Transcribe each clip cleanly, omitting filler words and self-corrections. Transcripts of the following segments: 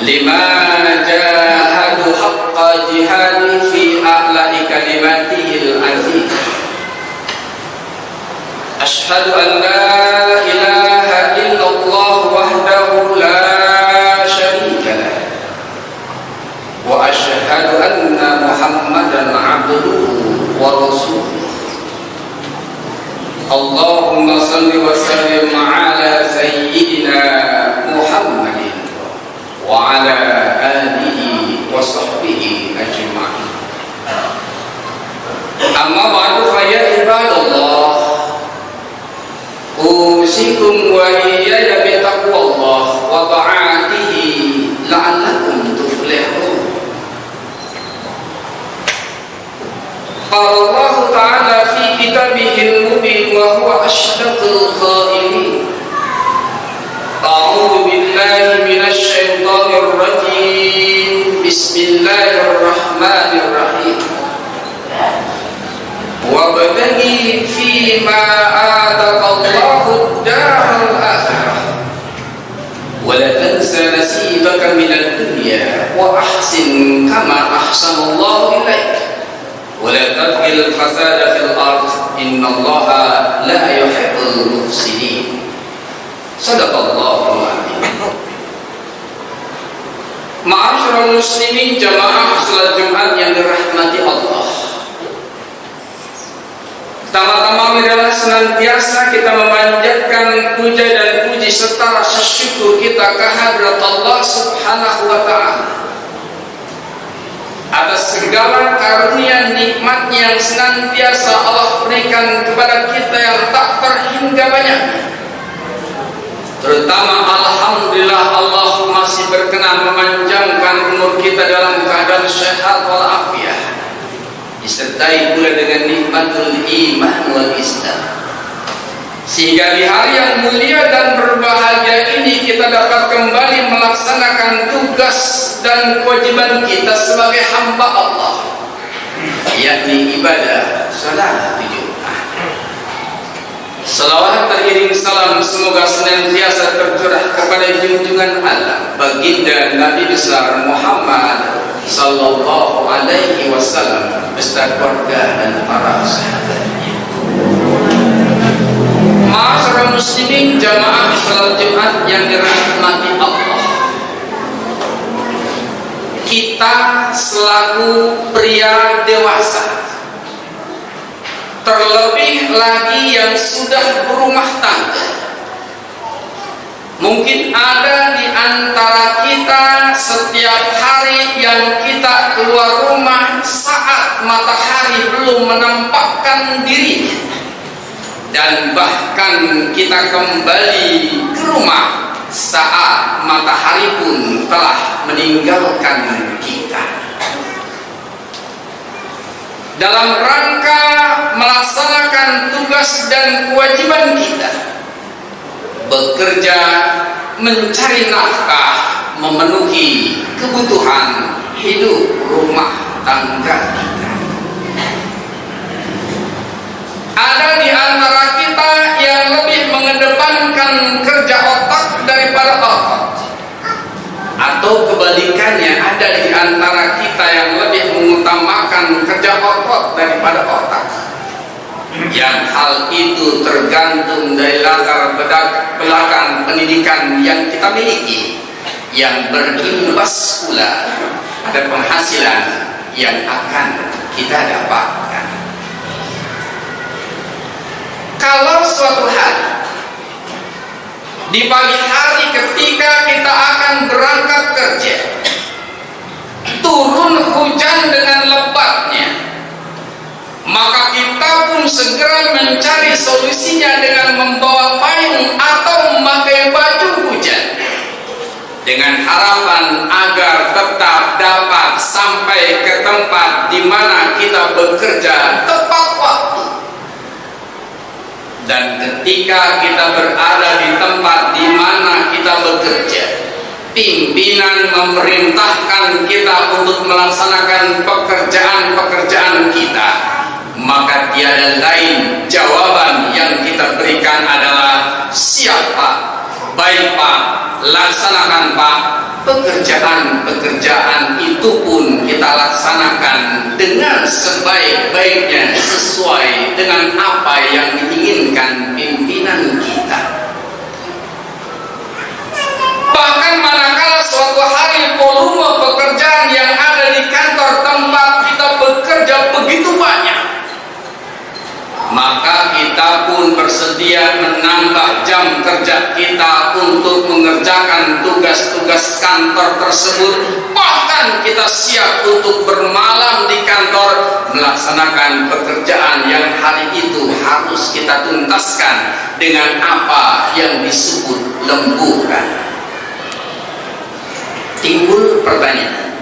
lima jahadu haqqa jihadi fi a'la'i kalimatihil aziz. Ashhadu an la ilaha illallah wahdahu la syarika lah wa ashhadu anna Muhammadan abduhu wa rasuluh. Allahumma salli wa sallim ala sayyidina Muhammadin wa ala alihi wa sahbihi ajma'in. Amma ba'du fa ya ibadallah, usikum wa iyaya bi taqwallah wa ta'atihi la'allakum tuflihun. Qala Allah Ta'ala fi kitabihil mubin wa huwa ashdaqul qailin. A'udzu billahi minasy syaithanir rajim. Bismillahirrahmanirrahim. Wabtaghi fima ataqallahu ad-daral akhirah wa la tansa nasibaka minad dunya wa ahsin kama ahsanallahu ilaik wa la tabghil fasada fil ard innallaha la yuhibbul mufsidin. Sadaqallahul azim. Ma'asyiral muslimin jamaah salat Jumat yang dirahmati Allah. Pertama-tama adalah senantiasa kita memanjatkan puja dan puji serta rasa syukur kita kehadrat Allah Subhanahu wa ta'ala atas segala karunia nikmat yang senantiasa Allah berikan kepada kita yang tak terhingga banyaknya. Terutama alhamdulillah Allah masih berkenan memanjangkan umur kita dalam keadaan sehat walafiat, disertai pula dengan nikmatul iman wal Islam, sehingga di hari yang mulia dan berbahagia ini kita dapat kembali melaksanakan tugas dan kewajiban kita sebagai hamba Allah, yakni ibadah salat Jumat. Salawat teriring salam semoga senantiasa tercurah kepada junjungan alam baginda Nabi besar Muhammad sallallahu alaihi wasallam beserta keluarga dan para sahabatnya. Ma'asyiral muslimin jamaah salat Jumat yang dirahmati Allah, kita selaku pria dewasa, terlebih lagi yang sudah berumah tangga, mungkin ada di antara kita setiap hari yang kita keluar rumah saat matahari belum menampakkan dirinya, dan bahkan kita kembali ke rumah saat matahari pun telah meninggalkan kita. Dalam rangka melaksanakan tugas dan kewajiban kita, bekerja, mencari nafkah, memenuhi kebutuhan hidup rumah tangga kita. Ada di antara kita yang lebih mengedepankan kerja otak daripada otot, atau kebalikannya, ada di antara kita yang lebih mengutamakan kerja otot daripada otak. Yang hal itu tergantung dari latar belakang pendidikan yang kita miliki, yang berimbas pula pada penghasilan yang akan kita dapatkan. Kalau suatu hari, di pagi hari ketika kita akan berangkat kerja, turun hujan dengan lebatnya, maka kita pun segera mencari solusinya dengan membawa payung atau memakai baju hujan, dengan harapan agar tetap dapat sampai ke tempat di mana kita bekerja tepat waktu. Dan ketika kita berada di tempat di mana kita bekerja, pimpinan memerintahkan kita untuk melaksanakan pekerjaan-pekerjaan kita, maka tiada lain jawaban yang kita berikan adalah siap Pak, baik Pak, laksanakan Pak, pekerjaan-pekerjaan itu pun kita laksanakan dengan sebaik-baiknya sesuai dengan apa yang diinginkan pimpinan kita. Bahkan manakala suatu hari volume pekerjaan yang ada di kantor tempat kita bekerja begitu banyak, maka kita pun bersedia menambah jam kerja kita untuk mengerjakan tugas-tugas kantor tersebut. Bahkan kita siap untuk bermalam di kantor melaksanakan pekerjaan yang hari itu harus kita tuntaskan dengan apa yang disebut lemburan. Timbul pertanyaan,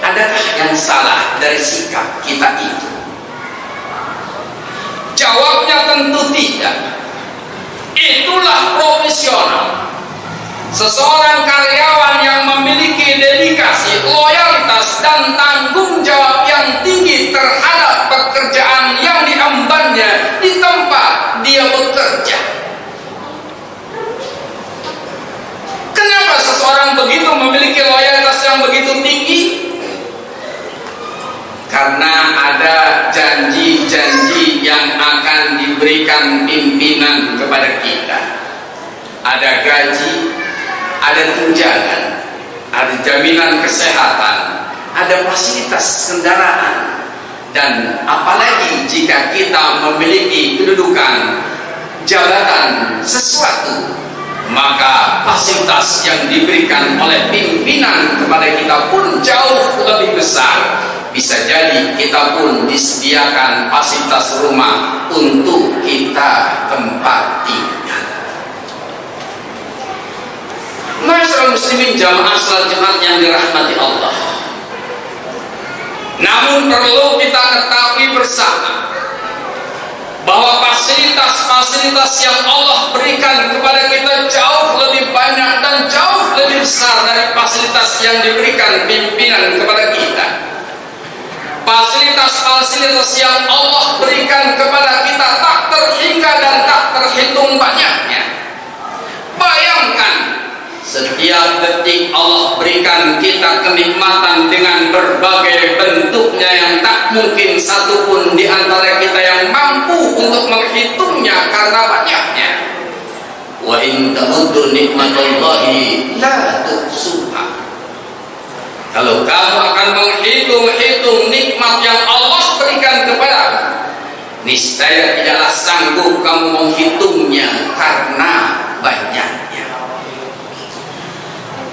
adakah yang salah dari sikap kita itu? Jawabnya tentu tidak. Itulah profesional. Seseorang karyawan yang memiliki dedikasi, loyalitas, dan tanggung jawab yang tinggi terhadap pekerjaan yang diembannya di tempat dia bekerja. Kenapa seseorang begitu memiliki loyalitas yang begitu tinggi? Karena ada janji-janji yang akan diberikan pimpinan kepada kita. Ada gaji, ada tunjangan, ada jaminan kesehatan, ada fasilitas kendaraan, dan apalagi jika kita memiliki kedudukan jabatan sesuatu, maka fasilitas yang diberikan oleh pimpinan kepada kita pun jauh lebih besar. Bisa jadi kita pun disediakan fasilitas rumah untuk kita tempat tinggal. Masyarakat muslimin jamaah salat Jumat yang dirahmati Allah. Namun perlu kita ketahui bersama bahwa fasilitas-fasilitas yang Allah berikan kepada kita jauh lebih banyak dan jauh lebih besar dari fasilitas yang diberikan pimpinan kepada kita. Fasilitas-fasilitas yang Allah berikan kepada kita tak terhingga dan tak terhitung banyaknya. Bayangkan, setiap detik Allah berikan kita kenikmatan dengan berbagai bentuknya yang tak mungkin satupun di antara kita yang mampu untuk menghitungnya karena banyaknya. Wa in ta'uddu nikmatallahi la tuhsuha. Kalau kamu akan menghitung-hitung nikmat yang Allah berikan kepadamu, niscaya tidaklah sanggup kamu menghitungnya karena banyaknya.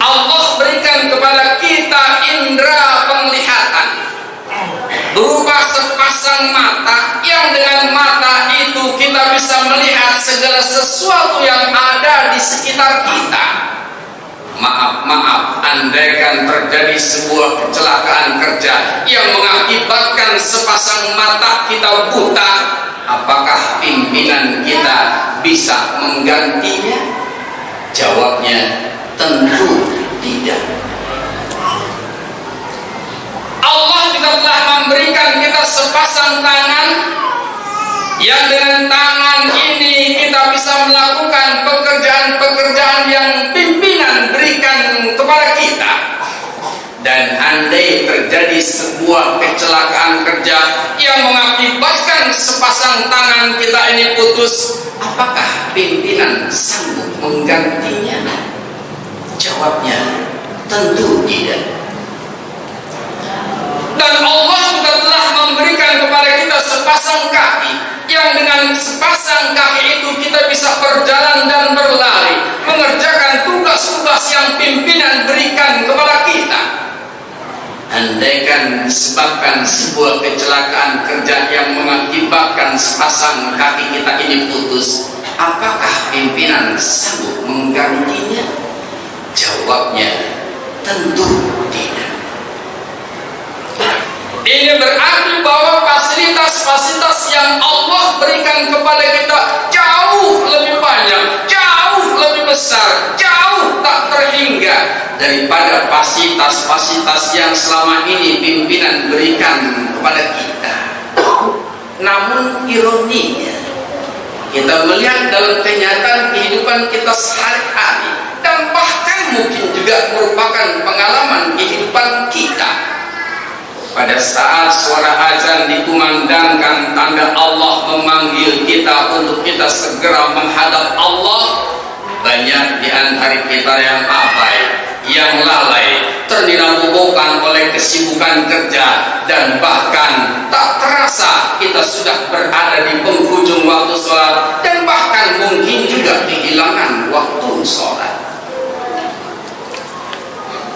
Allah berikan kepada kita indera penglihatan berupa sepasang mata yang dengan mata itu kita bisa melihat segala sesuatu yang ada di sekitar kita. Maaf, andaikan terjadi sebuah kecelakaan kerja yang mengakibatkan sepasang mata kita buta, apakah pimpinan kita bisa menggantinya? Jawabnya tentu tidak. Allah juga telah memberikan kita sepasang tangan yang dengan tangan ini kita bisa melakukan pekerjaan-pekerjaan yang pimpinan berikan kepada kita. Dan andai terjadi sebuah kecelakaan kerja yang mengakibatkan sepasang tangan kita ini putus, apakah pimpinan sanggup menggantinya? Jawabnya tentu tidak. Dan Allah juga telah memberikan kepada kita sepasang kaki yang dengan sepasang kaki itu kita bisa berjalan dan berlari, mengerjakan tugas-tugas yang pimpinan berikan kepada kita. Andaikan disebabkan sebuah kecelakaan kerja yang mengakibatkan sepasang kaki kita ini putus, apakah pimpinan sanggup menggantinya? Jawabnya tentu tidak. Ini berarti bahwa fasilitas-fasilitas yang Allah berikan kepada kita jauh lebih banyak, jauh lebih besar, jauh tak terhingga daripada fasilitas-fasilitas yang selama ini pimpinan berikan kepada kita. Namun ironinya, kita melihat dalam kenyataan kehidupan kita sehari-hari dan dan bahkan mungkin juga merupakan pengalaman kehidupan kita. Pada saat suara azan dikumandangkan, tanda Allah memanggil kita untuk kita segera menghadap Allah. Banyak di antara kita yang abai, yang lalai, terninabobokan oleh kesibukan kerja, dan bahkan tak terasa kita sudah berada di penghujung waktu sholat, dan bahkan mungkin juga kehilangan waktu sholat.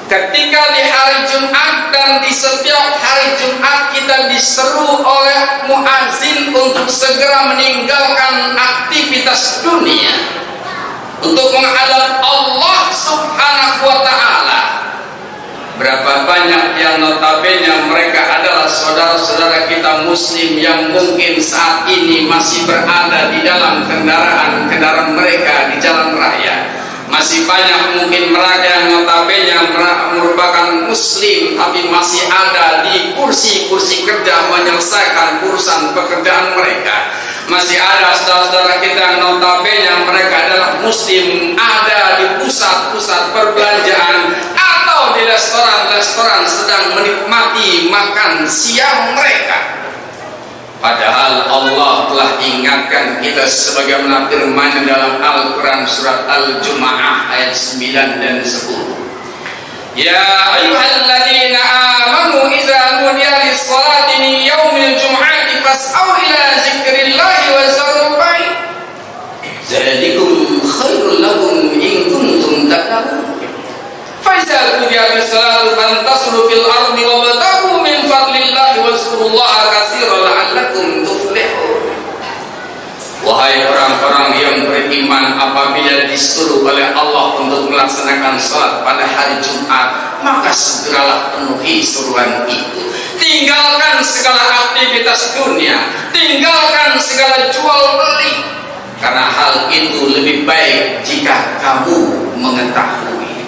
Ketika di hari Jumat dan di setiap hari Jumat kita diseru oleh muazin untuk segera meninggalkan aktivitas dunia untuk menghadap Allah Subhanahu wa ta'ala. Berapa banyak yang notabene mereka adalah saudara-saudara kita muslim yang mungkin saat ini masih berada di dalam kendaraan mereka di jalan raya. Masih banyak mungkin mereka yang notabene merupakan muslim tapi masih ada di kursi-kursi kerja menyelesaikan urusan pekerjaan mereka. Masih ada saudara-saudara kita yang notabene mereka adalah muslim, ada di pusat-pusat perbelanjaan atau di restoran-restoran sedang menikmati makan siang mereka. Padahal Allah telah ingatkan kita sebagaimana firman dalam Al-Quran surat Al-Jumu'ah ayat 9 dan 10. Ya ayyuhalladzina amanu idza nudiya lis-salati min yaumil jum'ati fas'au ila dzikrillahi wa zarul bai'. Dzalikum khairul lakum in kuntum ta'lamun. Fa idza nudiya lis-salati fantasiru fil ardi wabtaghu min fadlillahi wazkurullaha katsiran la'allakum tuflihun. Wahai orang-orang yang beriman, apabila disuruh oleh Allah untuk melaksanakan salat pada hari Jumat, maka segeralah penuhi suruhan itu. Tinggalkan segala aktivitas dunia, tinggalkan segala jual beli, karena hal itu lebih baik jika kamu mengetahui.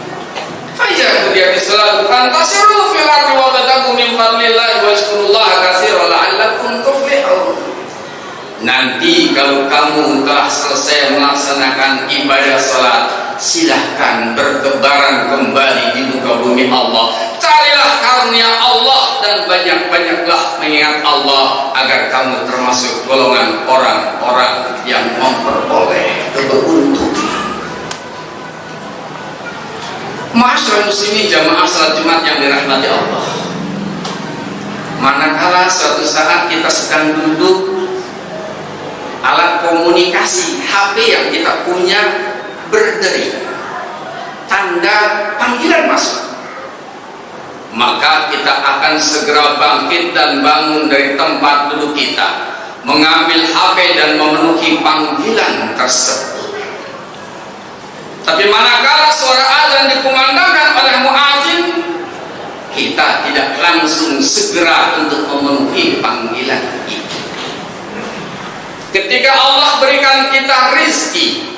Fajr dia disalat fantasiru fil ardi wa batagu min fadlillahi wazkurullaha katsiran la'allakum tuflihun. Nanti kalau kamu telah selesai melaksanakan ibadah salat, silahkan bertebaran kembali di muka bumi Allah. Carilah karunia Allah dan banyak-banyaklah mengingat Allah agar kamu termasuk golongan orang-orang yang memperoleh keberuntungan. Ma'asyiral muslimin jamaah salat Jumat yang dirahmati Allah. Manakala suatu saat kita sedang duduk, alat komunikasi HP yang kita punya berderi, tanda panggilan masuk, maka kita akan segera bangkit dan bangun dari tempat duduk kita, mengambil HP dan memenuhi panggilan tersebut. Tapi manakala suara azan dikumandangkan oleh muazin, kita tidak langsung segera untuk memenuhi panggilan itu. Ketika Allah berikan kita rizki,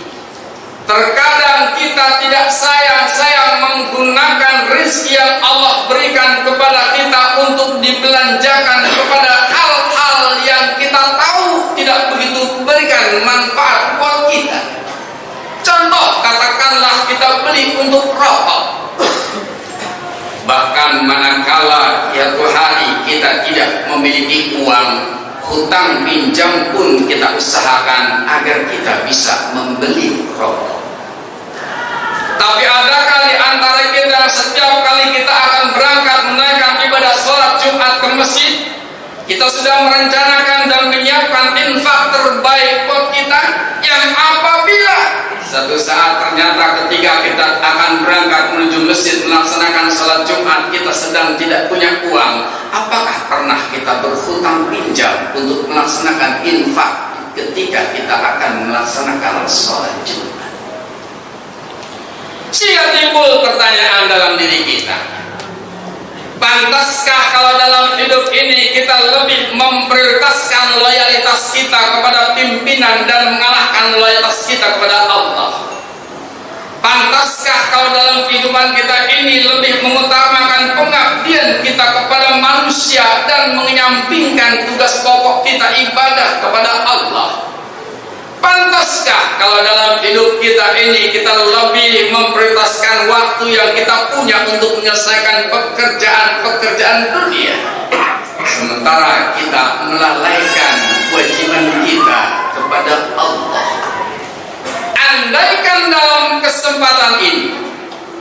terkadang kita tidak sayang menggunakan rizki yang Allah berikan kepada kita untuk dibelanjakan kepada hal-hal yang kita tahu tidak begitu berikan manfaat buat kita. Contoh, katakanlah kita beli untuk rokok. Bahkan manakala suatu hari kita tidak memiliki uang, hutang pinjam pun kita usahakan agar kita bisa membeli rokok. Tapi adakah di antara kita setiap kali kita akan berangkat menunaikan ibadah sholat Jumat ke masjid, kita sudah merencanakan dan menyiapkan infak terbaik buat kita, yang apabila satu saat ternyata ketika kita akan berangkat menuju masjid melaksanakan sholat Jumat kita sedang tidak punya uang, apakah pernah kita berhutang pinjam untuk melaksanakan infak ketika kita akan melaksanakan sholat Jumat? Sehingga timbul pertanyaan dalam diri kita, pantaskah kalau dalam hidup ini kita lebih memprioritaskan loyalitas kita kepada pimpinan dan mengalahkan loyalitas kita kepada Allah? Pantaskah kalau dalam kehidupan kita ini lebih mengutamakan pengabdian kita kepada manusia dan menyampingkan tugas pokok kita ibadah kepada Allah? Pantas Pantaskah kalau dalam hidup kita ini kita lebih memprioritaskan waktu yang kita punya untuk menyelesaikan pekerjaan-pekerjaan dunia, sementara kita melalaikan kewajiban kita kepada Allah? Andaikan dalam kesempatan ini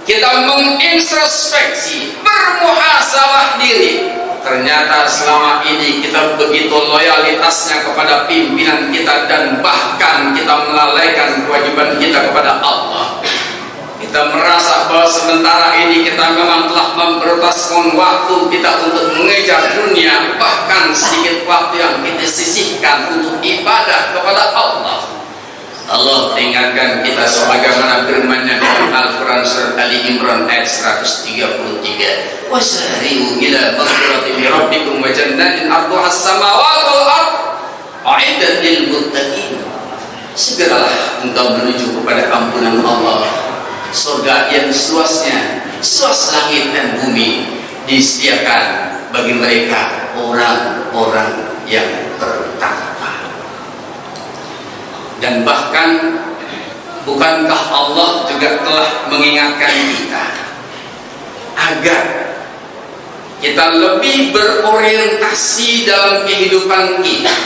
kita mengintrospeksi, bermuhasabah diri, ternyata selama ini kita begitu loyalitasnya kepada pimpinan kita dan bahkan kita melalaikan kewajiban kita kepada Allah. Kita merasa bahwa sementara ini kita memang telah memprioritaskan waktu kita untuk mengejar dunia, bahkan sedikit waktu yang kita sisihkan untuk ibadah kepada Allah. Allah ingatkan kita sebagaimana firman-Nya dalam Al-Quran surat Ali Imran ayat 133, wasari'u ila maghfiratin min rabbikum wa jannatin arduha as-samawati wal ardh u'iddat lil muttaqin. Segeralah engkau menuju kepada ampunan Allah, surga yang seluas langit dan bumi, disediakan bagi mereka orang-orang yang bertakwa. Dan bahkan bukankah Allah juga telah mengingatkan kita agar kita lebih berorientasi dalam kehidupan kita,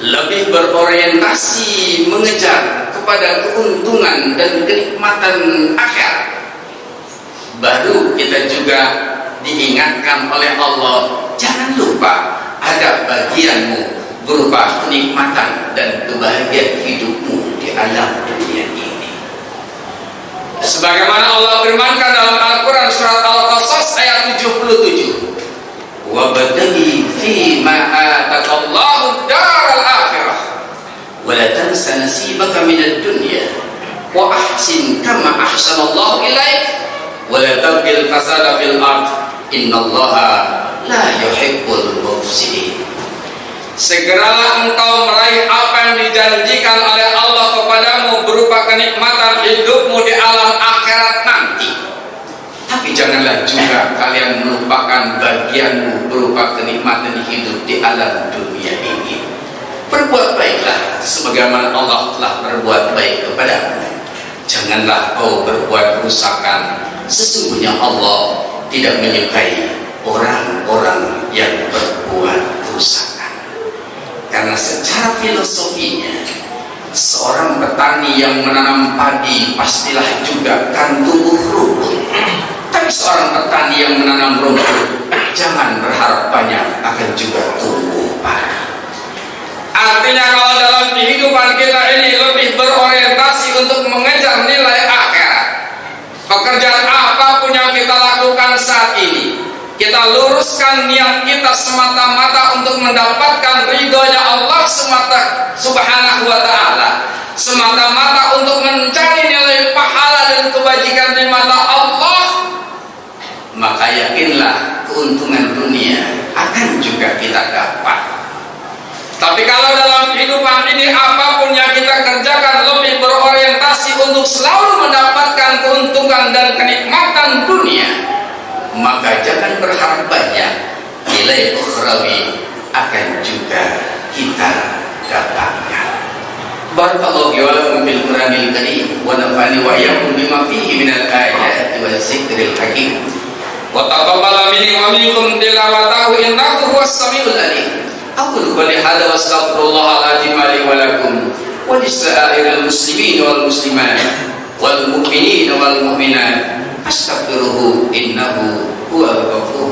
lebih berorientasi mengejar kepada keuntungan dan kenikmatan akhirat. Baru kita juga diingatkan oleh Allah, jangan lupa ada bagianmu berupa kenikmatan dan kebahagiaan hidupmu di alam dunia ini. Sebagaimana Allah firmankan dalam Al-Quran surat Al-Qasas ayat 77, wabtaghi fima atakallahu daral akhirah wa la tansa nasibaka minad dunya wa ahsin kama ahsanallahu ilaik wa la tabghil fasada fil ard innallaha la yuhibbul mufsidin. Segeralah engkau meraih apa yang dijanjikan oleh Allah kepadamu berupa kenikmatan hidupmu di alam akhirat nanti. Tapi janganlah juga kalian melupakan bagianmu berupa kenikmatan hidup di alam dunia ini. Berbuat baiklah sebagaimana Allah telah berbuat baik kepadamu. Janganlah kau berbuat kerusakan. Sesungguhnya Allah tidak menyukai orang-orang yang berbuat kerusakan. Karena secara filosofinya, seorang petani yang menanam padi pastilah juga akan tumbuh rumput. Tapi seorang petani yang menanam rumput, jangan berharap banyak akan juga tumbuh padi. Artinya kalau dalam kehidupan kita ini lebih berorientasi untuk mengejar nilai akhirat, pekerjaan apapun yang kita lakukan saat ini, kita luruskan niat kita semata-mata untuk mendapatkan ridhonya Allah subhanahu wa ta'ala, semata-mata untuk mencari nilai pahala dan kebajikan di mata Allah, maka yakinlah keuntungan dunia akan juga kita dapat. Tapi kalau dalam kehidupan ini apapun yang kita kerjakan lebih berorientasi untuk selalu mendapatkan keuntungan dan kenikmatan dunia, maka jangan berharap banyak, nilai ukhrawi akan juga kita dapatkan. Barakallahu wa lakum fil Qur'anil Karim wa nafa'ani wa iyyakum bima fihi minal ayati wa dzikril hakim wa taqabbala minni wa minkum tilawatahu innahu huwas samiul alim. Aqulu qali hadza wa astaghfirullahal azim li wa lakum wa lisa'iril muslimin wal muslimat wal mu'minin wal mu'minat astaghfiruhu innahu huwal ghafurur